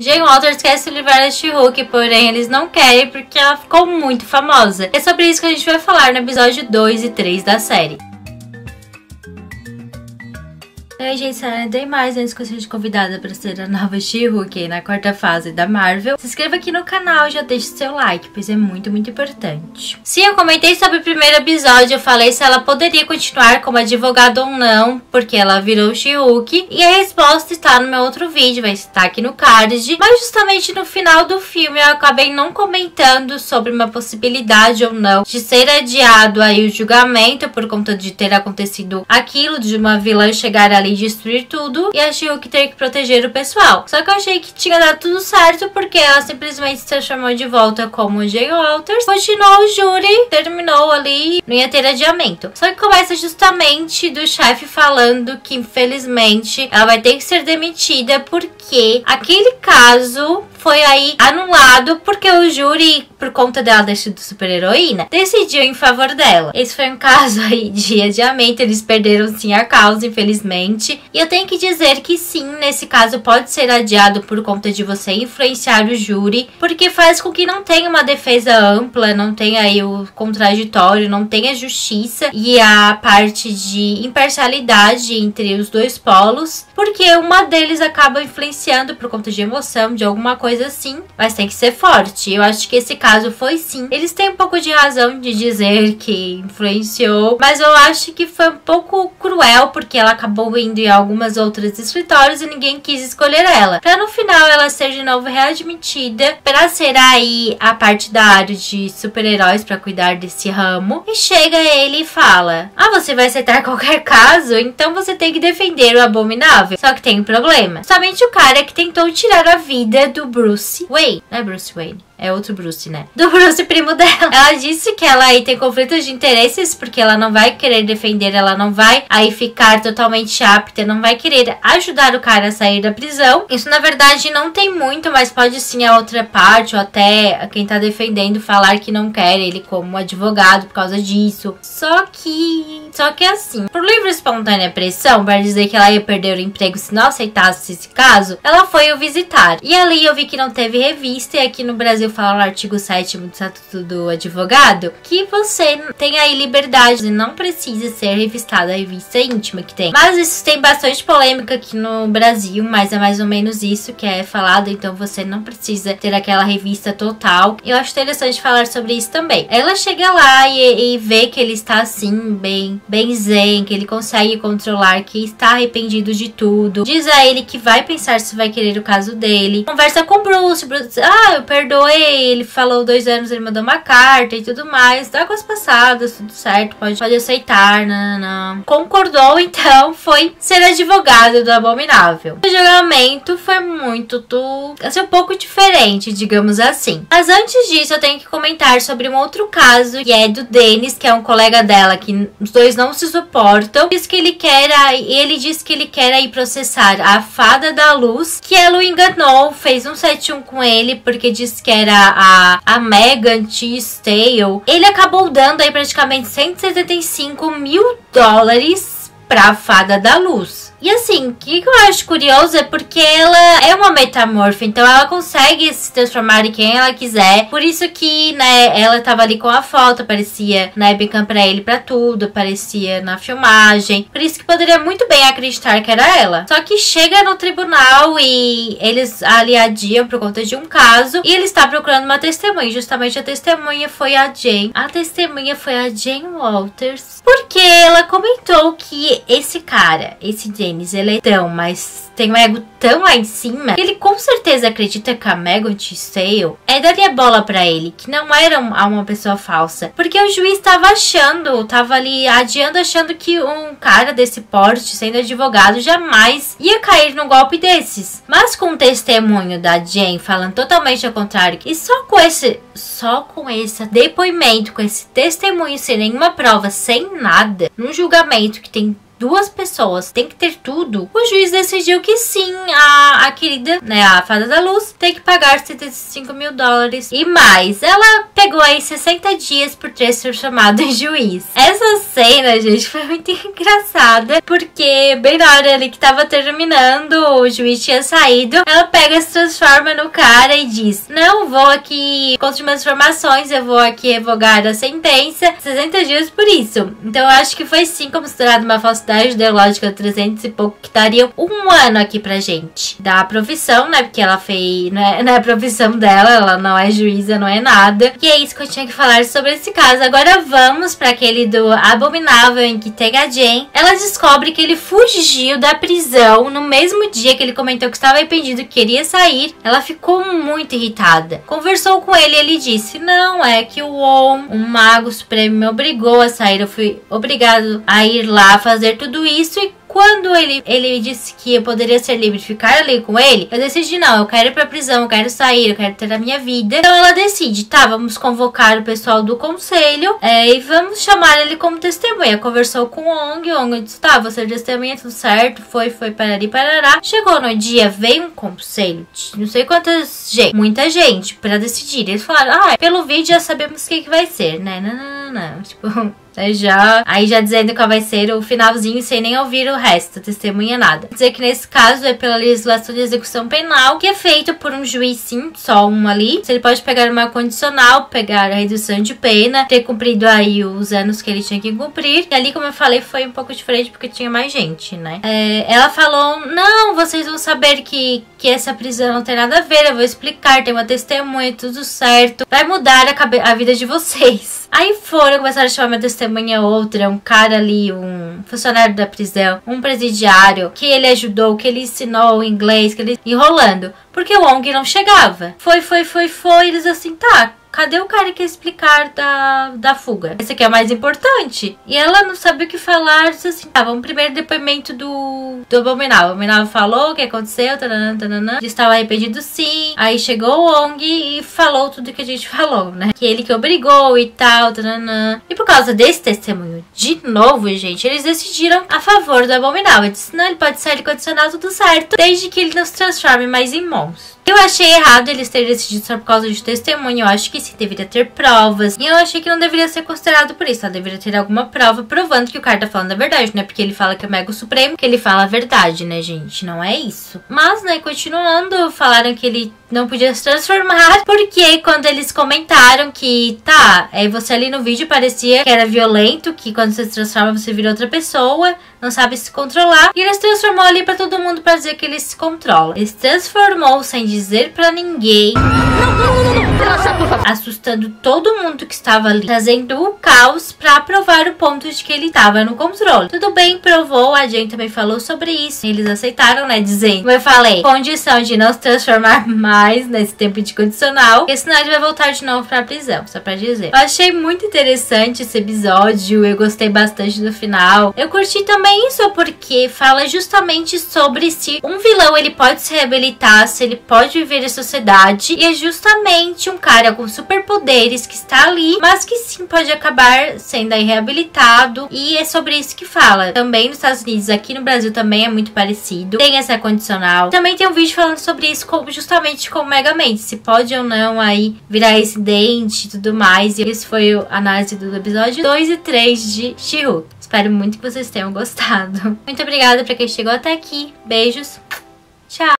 Jane Walters quer se livrar da She-Hulk, porém eles não querem porque ela ficou muito famosa. É sobre isso que a gente vai falar no episódio 2 e 3 da série. E aí, gente, dei mais antes que eu seja convidada para ser a nova She-Hulk na quarta fase da Marvel. Se inscreva aqui no canal e já deixe seu like, pois é muito importante. Sim, eu comentei sobre o primeiro episódio, eu falei se ela poderia continuar como advogada ou não, porque ela virou She-Hulk. E a resposta está no meu outro vídeo, vai estar aqui no card. Mas justamente no final do filme eu acabei não comentando sobre uma possibilidade ou não de ser adiado aí o julgamento por conta de ter acontecido aquilo, de uma vilã chegar ali destruir tudo e a She-Hulk ter que proteger o pessoal. Só que eu achei que tinha dado tudo certo porque ela simplesmente se transformou de volta como Jane Walters, continuou o júri, terminou ali, não ia ter adiamento. Só que começa justamente do chefe falando que infelizmente ela vai ter que ser demitida porque aquele caso foi aí anulado porque o júri, por conta dela ter sido super-heroína, decidiu em favor dela. Esse foi um caso aí de adiamento, eles perderam sim a causa, infelizmente. E eu tenho que dizer que sim, nesse caso pode ser adiado por conta de você influenciar o júri, porque faz com que não tenha uma defesa ampla, não tenha aí o contraditório, não tenha justiça e a parte de imparcialidade entre os dois polos, porque uma deles acaba influenciando por conta de emoção, de alguma coisa assim, mas tem que ser forte. Eu acho que esse caso foi sim. Eles têm um pouco de razão de dizer que influenciou, mas eu acho que foi um pouco cruel, porque ela acabou indo em algumas outras escritórios e ninguém quis escolher ela. Pra no final ela ser de novo readmitida pra ser aí a parte da área de super-heróis pra cuidar desse ramo. E chega ele e fala: ah, você vai aceitar qualquer caso? Então você tem que defender o Abominável. Só que tem um problema. Somente o cara que tentou tirar a vida do Bruce Wayne. Não é Bruce Wayne, é outro Bruce, né? Do Bruce, primo dela. Ela disse que ela aí tem conflitos de interesses, porque ela não vai querer defender, ela não vai aí ficar totalmente apta, não vai querer ajudar o cara a sair da prisão. Isso, na verdade, não tem muito, mas pode sim a outra parte, ou até quem tá defendendo falar que não quer ele como advogado por causa disso. Só que assim, por livre e espontânea pressão, para dizer que ela ia perder o emprego se não aceitasse esse caso, ela foi o visitar. E ali eu vi que não teve revista, e aqui no Brasil fala no artigo 7º do Estatuto do Advogado que você tem aí liberdade e não precisa ser revistada a revista íntima que tem. Mas isso tem bastante polêmica aqui no Brasil, mas é mais ou menos isso que é falado, então você não precisa ter aquela revista total. Eu acho interessante falar sobre isso também. Ela chega lá e vê que ele está assim, bem zen, que ele consegue controlar, que está arrependido de tudo. Diz a ele que vai pensar se vai querer o caso dele. Conversa com o Bruce diz, ah, eu perdoei, ele falou 2 anos, ele mandou uma carta e tudo mais, águas passadas, tudo certo, pode aceitar, não. Concordou, então foi ser advogado do Abominável. O julgamento foi muito, assim, um pouco diferente, digamos assim. Mas antes disso, eu tenho que comentar sobre um outro caso, que é do Dennis, que é um colega dela, que os dois não se suportam. Ele diz que ele quer aí processar a Fada da Luz, que ela o enganou, fez um 7-1 com ele, porque disse que era a Megan Thee Stallion. Ele acabou dando aí praticamente $175 mil pra Fada da Luz. E assim, o que eu acho curioso é porque ela é uma metamorfa, então ela consegue se transformar em quem ela quiser. Por isso que, né, ela tava ali com a foto, aparecia na webcam pra ele pra tudo, aparecia na filmagem. Por isso que poderia muito bem acreditar que era ela. Só que chega no tribunal e eles ali adiam por conta de um caso, e ele está procurando uma testemunha. Justamente a testemunha foi a Jane. A testemunha foi a Jane Walters, porque ela comentou que esse cara, esse Dennis, ele é mas tem um ego tão lá em cima que ele com certeza acredita que a Megan Thee Stallion daria bola pra ele, que não era uma pessoa falsa, porque o juiz tava ali adiando, achando que um cara desse porte, sendo advogado, jamais ia cair num golpe desses. Mas com o testemunho da Jane falando totalmente ao contrário, e só com esse depoimento, com esse testemunho sem nenhuma prova, sem nada, num julgamento que tem duas pessoas têm que ter tudo, o juiz decidiu que sim, a querida, né, a Fada da Luz, tem que pagar 75 mil dólares e mais. Ela pegou aí 60 dias por ter sido chamada em juiz. Essa cena, gente, foi muito engraçada, porque bem na hora ali que tava terminando, o juiz tinha saído, ela pega, se transforma no cara e diz: não, vou aqui, contra minhas informações, eu vou aqui revogar a sentença, 60 dias por isso. Então eu acho que foi sim considerado uma falsidade ideológica, 300 e pouco, que daria um ano aqui pra gente. Da profissão, né, porque ela fez, não é a profissão dela, ela não é juíza, não é nada. E é isso que eu tinha que falar sobre esse caso. Agora vamos pra aquele do Abominável, em que tem a Jen. Ela descobre que ele fugiu da prisão no mesmo dia que ele comentou que estava arrependido, que queria sair. Ela ficou muito irritada. Conversou com ele e ele disse: não, é que o On, um mago supremo, me obrigou a sair. Eu fui obrigado a ir lá fazer tudo isso, e quando ele disse que eu poderia ser livre e ficar ali com ele, eu decidi: não, eu quero ir pra prisão, eu quero sair, eu quero ter a minha vida. Então ela decide: tá, vamos convocar o pessoal do conselho e vamos chamar ele como testemunha. Conversou com o Ong disse: tá, você é testemunha, tudo certo, foi parari, parará. Chegou no dia, veio um conselho de não sei quantas gente, muita gente, pra decidir. Eles falaram: pelo vídeo já sabemos o que vai ser, né? Não, tipo... Aí já dizendo qual vai ser o finalzinho, sem nem ouvir o resto, testemunha nada. Dizer que nesse caso é pela legislação de execução penal, que é feito por um juiz, sim, só um ali. Ele pode pegar uma condicional, pegar a redução de pena, ter cumprido aí os anos que ele tinha que cumprir. E ali, como eu falei, foi um pouco diferente porque tinha mais gente, né? Ela falou: não, vocês vão saber que essa prisão não tem nada a ver, eu vou explicar, tem uma testemunha, tudo certo. Vai mudar a vida de vocês. Aí começaram a chamar uma testemunha, outra, um cara ali, um funcionário da prisão, um presidiário, que ele ajudou, que ele ensinou inglês, que ele... enrolando, porque o Ong não chegava. Foi, eles assim: tá, cadê o cara que ia explicar da fuga? Esse aqui é o mais importante. E ela não sabia o que falar, disse assim: tá, vamos primeiro depoimento do Abominável. O Abominável falou o que aconteceu, ele estava arrependido, sim. Aí chegou o Ong e falou tudo que a gente falou, né? Que ele que obrigou e tal, E por causa desse testemunho, de novo, gente, eles decidiram a favor do Abominável. Ele disse: não, ele pode sair condicional, tudo certo, desde que ele não se transforme mais em monstro. Eu achei errado eles terem decidido só por causa de testemunho. Eu acho que sim, deveria ter provas. E eu achei que não deveria ser considerado por isso. Ela deveria ter alguma prova provando que o cara tá falando a verdade. Não é porque ele fala que é o Mega Supremo que ele fala a verdade, né, gente? Não é isso. Mas, né, continuando, falaram que ele não podia se transformar, porque quando eles comentaram que, tá, você ali no vídeo parecia que era violento, que quando você se transforma você vira outra pessoa, não sabe se controlar, e ele se transformou ali pra todo mundo pra dizer que ele se controla. Ele se transformou sem dizer pra ninguém, assustando todo mundo que estava ali, trazendo o caos pra provar o ponto de que ele estava no controle. Tudo bem, provou, a Jen também falou sobre isso, eles aceitaram, né, dizendo, como eu falei, condição de não se transformar mais nesse tempo de condicional, porque senão ele vai voltar de novo pra prisão, só pra dizer. Eu achei muito interessante esse episódio, eu gostei bastante do final. Eu curti também isso porque fala justamente sobre se um vilão ele pode se reabilitar, se ele pode viver em sociedade, e é justamente um cara com superpoderes que está ali, mas que sim pode acabar sendo aí reabilitado, e é sobre isso que fala. Também nos Estados Unidos, aqui no Brasil também é muito parecido, tem essa condicional. Também tem um vídeo falando sobre isso, justamente com o Megamente, se pode ou não aí virar residente e tudo mais. E esse foi a análise do episódio 2 e 3 de She-Hulk. Espero muito que vocês tenham gostado. Muito obrigada pra quem chegou até aqui. Beijos. Tchau.